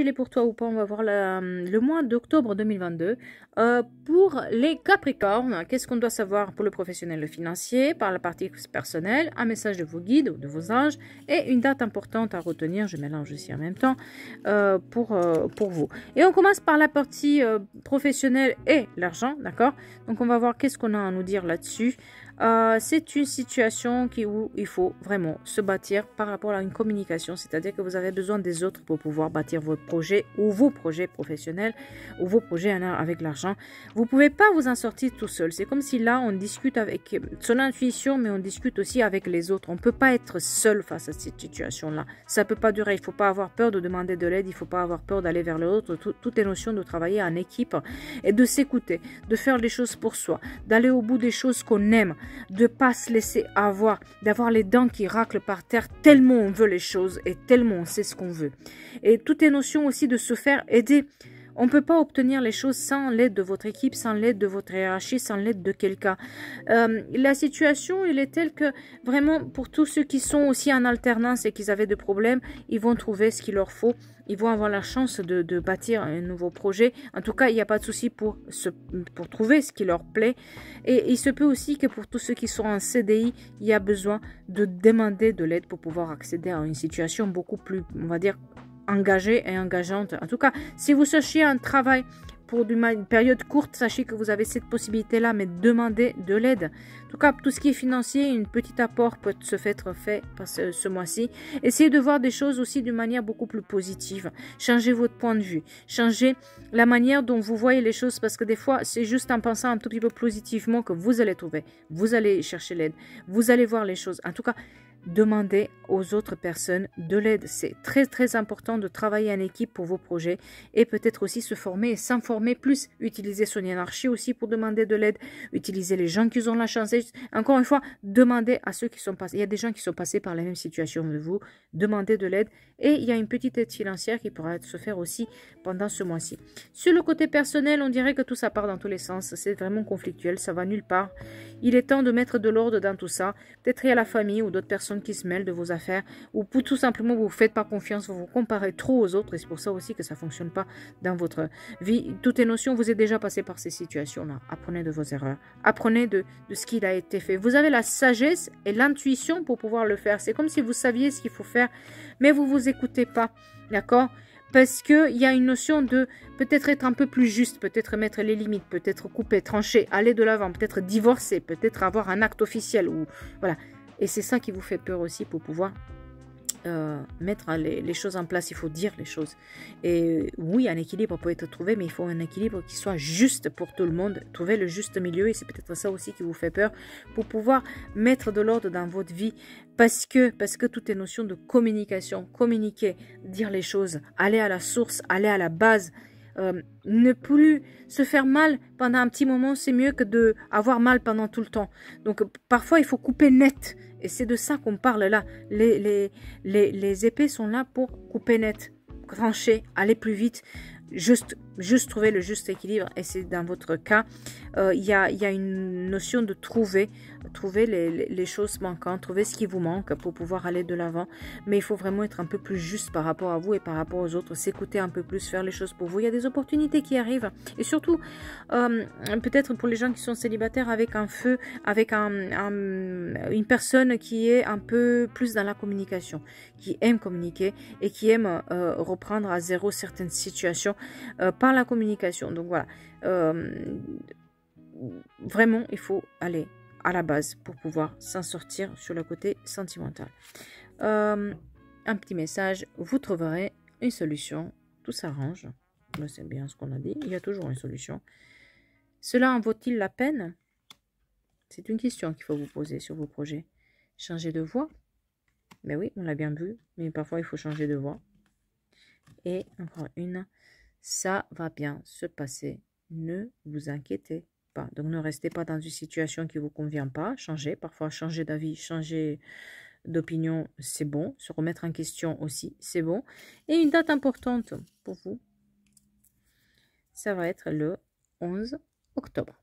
il est pour toi ou pas, on va voir le mois d'octobre 2022. Pour les Capricornes, qu'est-ce qu'on doit savoir pour le professionnel, le financier, par la partie personnelle, un message de vos guides ou de vos anges et une date importante à retenir, je mélange aussi en même temps, pour vous. Et on commence par la partie professionnelle et l'argent, d'accord? Donc on va voir qu'est-ce qu'on a à nous dire là-dessus. C'est une situation où il faut vraiment se bâtir par rapport à une communication, c'est-à-dire que vous avez besoin des autres pour pouvoir bâtir votre projet ou vos projets professionnels ou vos projets avec l'argent. Vous ne pouvez pas vous en sortir tout seul. C'est comme si là, on discute avec son intuition, mais on discute aussi avec les autres. On ne peut pas être seul face à cette situation-là. Ça ne peut pas durer. Il ne faut pas avoir peur de demander de l'aide. Il ne faut pas avoir peur d'aller vers l'autre. Toutes les notions de travailler en équipe et de s'écouter, de faire les choses pour soi, d'aller au bout des choses qu'on aime, de pas se laisser avoir, d'avoir les dents qui raclent par terre tellement on veut les choses et tellement on sait ce qu'on veut. Et toutes les notions aussi de se faire aider. On ne peut pas obtenir les choses sans l'aide de votre équipe, sans l'aide de votre hiérarchie, sans l'aide de quelqu'un. La situation, elle est telle que vraiment pour tous ceux qui sont aussi en alternance et qui avaient des problèmes, ils vont trouver ce qu'il leur faut. Ils vont avoir la chance de bâtir un nouveau projet. En tout cas, il n'y a pas de souci pour trouver ce qui leur plaît. Et il se peut aussi que pour tous ceux qui sont en CDI, il y a besoin de demander de l'aide pour pouvoir accéder à une situation beaucoup plus, on va dire, engagée et engageante. En tout cas, si vous cherchez un travail pour une période courte, sachez que vous avez cette possibilité-là, mais demandez de l'aide. En tout cas, tout ce qui est financier, un petit apport peut se faire fait ce mois-ci. Essayez de voir des choses aussi d'une manière beaucoup plus positive. Changez votre point de vue. Changez la manière dont vous voyez les choses, parce que des fois, c'est juste en pensant un tout petit peu positivement que vous allez trouver. Vous allez chercher l'aide. Vous allez voir les choses. En tout cas, demandez aux autres personnes de l'aide. C'est très très important de travailler en équipe pour vos projets et peut-être aussi se former et s'informer plus. Utiliser son hiérarchie aussi pour demander de l'aide. Utiliser les gens qui ont la chance. Et encore une fois, demandez à ceux qui sont passés. Il y a des gens qui sont passés par la même situation que vous. Demandez de l'aide et il y a une petite aide financière qui pourra se faire aussi pendant ce mois-ci. Sur le côté personnel, on dirait que tout ça part dans tous les sens. C'est vraiment conflictuel, ça va nulle part. Il est temps de mettre de l'ordre dans tout ça. Peut-être il y a la famille ou d'autres personnes qui se mêlent de vos affaires ou pour tout simplement vous ne faites pas confiance, vous vous comparez trop aux autres et c'est pour ça aussi que ça ne fonctionne pas dans votre vie. Toutes les notions, vous êtes déjà passé par ces situations-là. Apprenez de vos erreurs. Apprenez de ce qu'il a été fait. Vous avez la sagesse et l'intuition pour pouvoir le faire. C'est comme si vous saviez ce qu'il faut faire, mais vous ne vous écoutez pas. D'accord ? Parce qu'il y a une notion de peut-être être un peu plus juste, peut-être mettre les limites, peut-être couper, trancher, aller de l'avant, peut-être divorcer, peut-être avoir un acte officiel. Ou voilà. Et c'est ça qui vous fait peur aussi pour pouvoir mettre les choses en place. Il faut dire les choses. Et oui, un équilibre peut être trouvé, mais il faut un équilibre qui soit juste pour tout le monde. Trouver le juste milieu et c'est peut-être ça aussi qui vous fait peur pour pouvoir mettre de l'ordre dans votre vie. Parce que toutes les notions de communication, communiquer, dire les choses, aller à la source, aller à la base, ne plus se faire mal pendant un petit moment, c'est mieux que d'avoir mal pendant tout le temps. Donc parfois il faut couper net et c'est de ça qu'on parle là. Les épées sont là pour couper net, trancher, aller plus vite, juste trouver le juste équilibre et c'est dans votre cas. Il y a une notion de trouver les choses manquantes, trouver ce qui vous manque pour pouvoir aller de l'avant. Mais il faut vraiment être un peu plus juste par rapport à vous et par rapport aux autres, s'écouter un peu plus, faire les choses pour vous. Il y a des opportunités qui arrivent. Et surtout, peut-être pour les gens qui sont célibataires avec un feu, avec une personne qui est un peu plus dans la communication, qui aime communiquer et qui aime reprendre à zéro certaines situations par la communication. Donc voilà. Vraiment, il faut aller à la base pour pouvoir s'en sortir sur le côté sentimental. Un petit message, vous trouverez une solution, tout s'arrange. C'est bien ce qu'on a dit, il y a toujours une solution. Cela en vaut-il la peine? C'est une question qu'il faut vous poser sur vos projets. Changer de voie? Mais oui, on l'a bien vu, mais parfois il faut changer de voie. Et encore une, ça va bien se passer, ne vous inquiétez pas. Donc ne restez pas dans une situation qui ne vous convient pas, changez, parfois changer d'avis, changer d'opinion, c'est bon, se remettre en question aussi, c'est bon. Et une date importante pour vous, ça va être le 11 octobre.